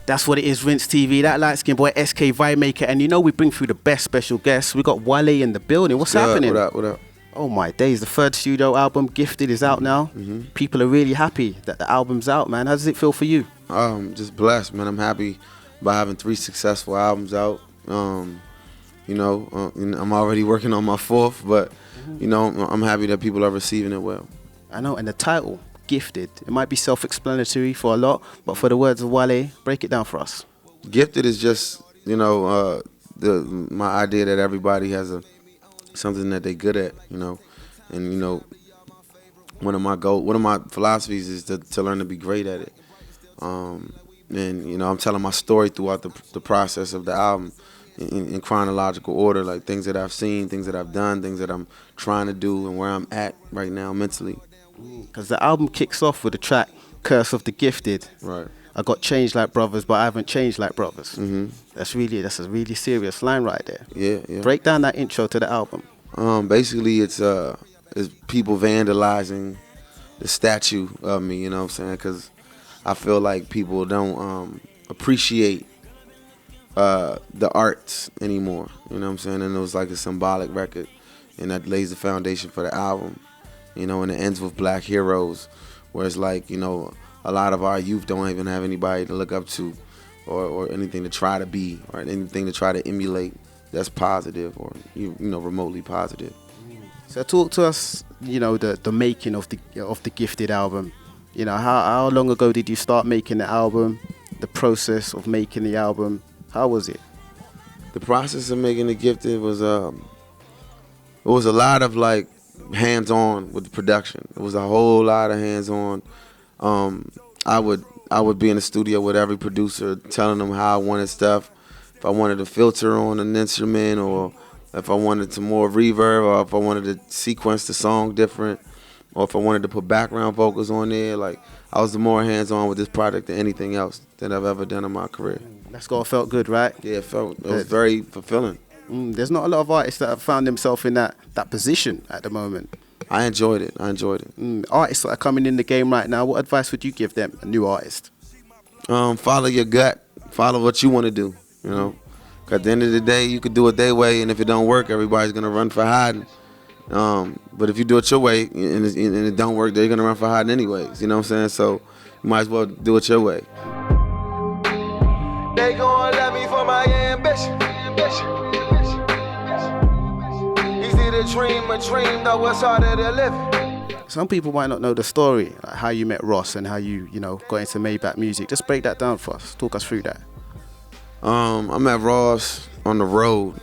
That's what it is, Rinse TV. That light skin boy SK Vibemaker, and you know we bring through the best special guests. We got Wale in the building. What's happening? What up? What up? Oh my days! The third studio album, Gifted, is out now. People are really happy that the album's out, man. How does it feel for you? Just blessed, man. I'm happy by having 3 successful albums out. I'm already working on my 4th, but I'm happy that people are receiving it well. I know, and the title, Gifted, it might be self-explanatory for a lot, but for the words of Wale, break it down for us. Gifted is just, my idea that everybody has something that they're good at, and one of my philosophies is to learn to be great at it. And I'm telling my story throughout the process of the album in chronological order, like things that I've seen, things that I've done, things that I'm trying to do, and where I'm at right now mentally. Because the album kicks off with the track Curse of the Gifted. Right. I got changed like brothers, but I haven't changed like brothers. Mm-hmm. That's a really serious line right there. Yeah. Break down that intro to the album. Basically, it's people vandalizing the statue of me, you know what I'm saying? Because I feel like people don't appreciate the arts anymore, you know what I'm saying? And it was like a symbolic record, and that lays the foundation for the album, and it ends with Black Heroes, where it's like, a lot of our youth don't even have anybody to look up to or anything to try to be or anything to try to emulate that's positive or remotely positive. So talk to us, the making of the Gifted album. How long ago did you start making the album? The process of making the album, how was it? The process of making the Gifted was it was a lot of like hands-on with the production. It was a whole lot of hands-on. I would be in the studio with every producer, telling them how I wanted stuff. If I wanted a filter on an instrument, or if I wanted some more reverb, or if I wanted to sequence the song different, or if I wanted to put background vocals on there. Like, I was more hands-on with this project than anything else that I've ever done in my career. That's gotta felt good, right? Yeah, it was very fulfilling. There's not a lot of artists that have found themselves in that position at the moment. I enjoyed it. Artists that are coming in the game right now, what advice would you give them, a new artist? Follow your gut. Follow what you want to do, 'Cause at the end of the day, you could do it their way, and if it don't work, everybody's going to run for hiding. But if you do it your way and it don't work, they're going to run for hiding anyways, you know what I'm saying? So you might as well do it your way. They gon' love me for my ambition. Easy to dream a dream, though it's harder to live. Some people might not know the story, like how you met Ross and how you got into Maybach music. Just break that down for us. Talk us through that. I met Ross on the road.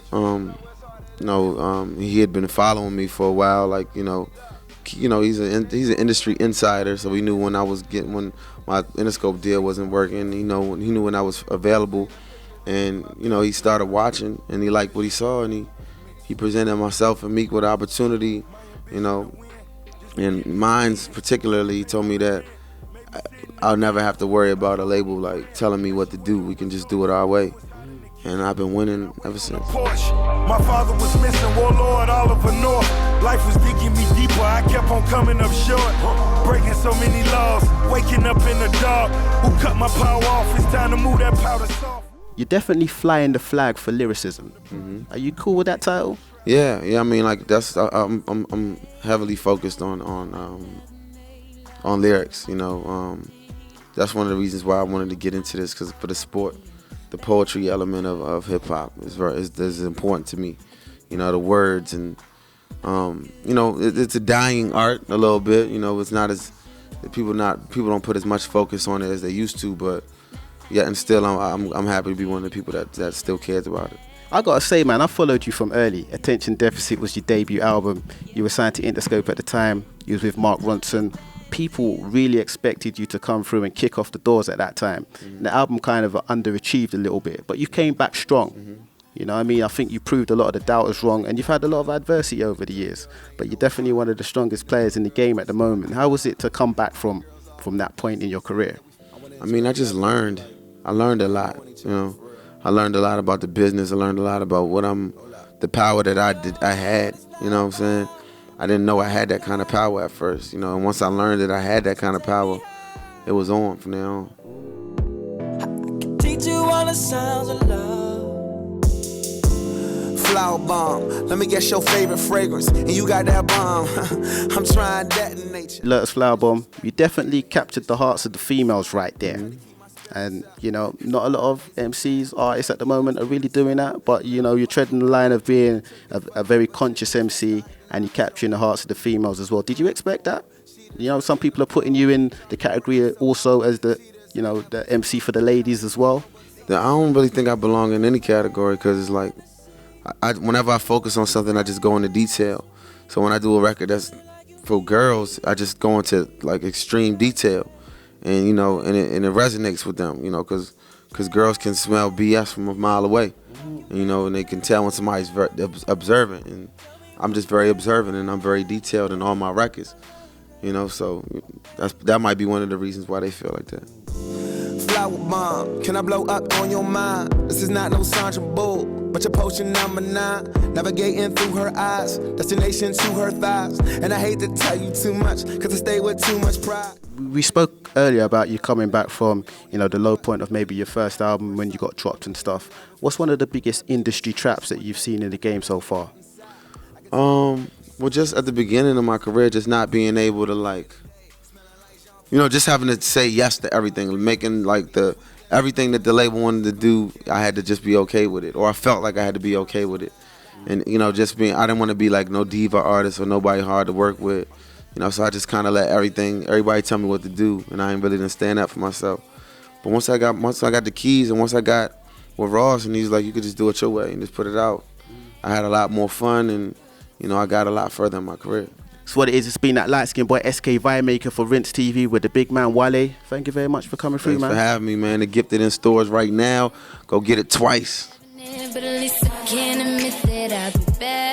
He had been following me for a while. Like, he's an industry insider, so he knew when my Interscope deal wasn't working. He knew when I was available, and he started watching, and he liked what he saw, and he presented myself and Meek with an opportunity, and mine's particularly. He told me that I'll never have to worry about a label like telling me what to do. We can just do it our way. And I've been winning ever since. My father was missing, Warlord Oliver North. Life was digging me deeper, I kept on coming up short. Breaking so many laws, waking up in the dark. Who cut my power off? It's time to move that powder soft. You're definitely flying the flag for Lyricism. Mm-hmm. Are you cool with that title? Yeah. I mean, like that's I'm heavily focused on lyrics. That's one of the reasons why I wanted to get into this, because for the sport. The poetry element of hip hop is important to me. The words and it's a dying art a little bit. It's not as people don't put as much focus on it as they used to. But yeah, and still I'm happy to be one of the people that still cares about it. I gotta say, man, I followed you from early. Attention Deficit was your debut album. You were signed to Interscope at the time. You was with Mark Ronson. People really expected you to come through and kick off the doors at that time. Mm-hmm. The album kind of underachieved a little bit, but you came back strong. Mm-hmm. I think you proved a lot of the doubters wrong, and you've had a lot of adversity over the years, but you're definitely one of the strongest players in the game at the moment. How was it to come back from that point in your career? I mean, I just learned. I learned a lot, I learned a lot about the business. I learned a lot about the power that I had, you know what I'm saying? I didn't know I had that kind of power at first, and once I learned that I had that kind of power, it was on from there on. put you on the sounds of love. Flower bomb, let me guess your favorite fragrance, and you got that bomb. I'm trying to detonate you. Lotus Flower Bomb, you definitely captured the hearts of the females right there. And, you know, not a lot of MCs, artists at the moment are really doing that. But, you know, you're treading the line of being a very conscious MC and you're capturing the hearts of the females as well. Did you expect that? You know, some people are putting you in the category also as the, you know, the MC for the ladies as well. I don't really think I belong in any category because it's like, whenever I focus on something, I just go into detail. So when I do a record that's for girls, I just go into like extreme detail. And, you know, and it resonates with them, you know, because girls can smell BS from a mile away, you know, and they can tell when somebody's observant. And I'm just very observant, and I'm very detailed in all my records, you know, so that might be one of the reasons why they feel like that. Flower bomb, can I blow up on your mind? This is not no Sandra Bull, but your potion number 9. Navigating through her eyes, destination to her thighs. And I hate to tell you too much, cause I stay with too much pride. We spoke earlier about you coming back from, you know, the low point of maybe your first album when you got dropped and stuff. What's one of the biggest industry traps that you've seen in the game so far? Well, just at the beginning of my career, just not being able to, like, you know, just having to say yes to everything, making like everything that the label wanted to do, I had to just be okay with it, or I felt like I had to be okay with it. And, you know, just I didn't want to be like no diva artist or nobody hard to work with, you know, so I just kind of let everybody tell me what to do, and I ain't really didn't stand up for myself. But once I got the keys, and once I got with Ross, and he's like, you could just do it your way and just put it out, I had a lot more fun, and, you know, I got a lot further in my career. So what it is, it's been that light-skinned boy SK Vibemaker for Rinse TV with the big man Wale. Thank you very much for coming through, man. Thanks for having me, man. The Gifted in stores right now. Go get it twice. But at least I can't admit that I've been bad.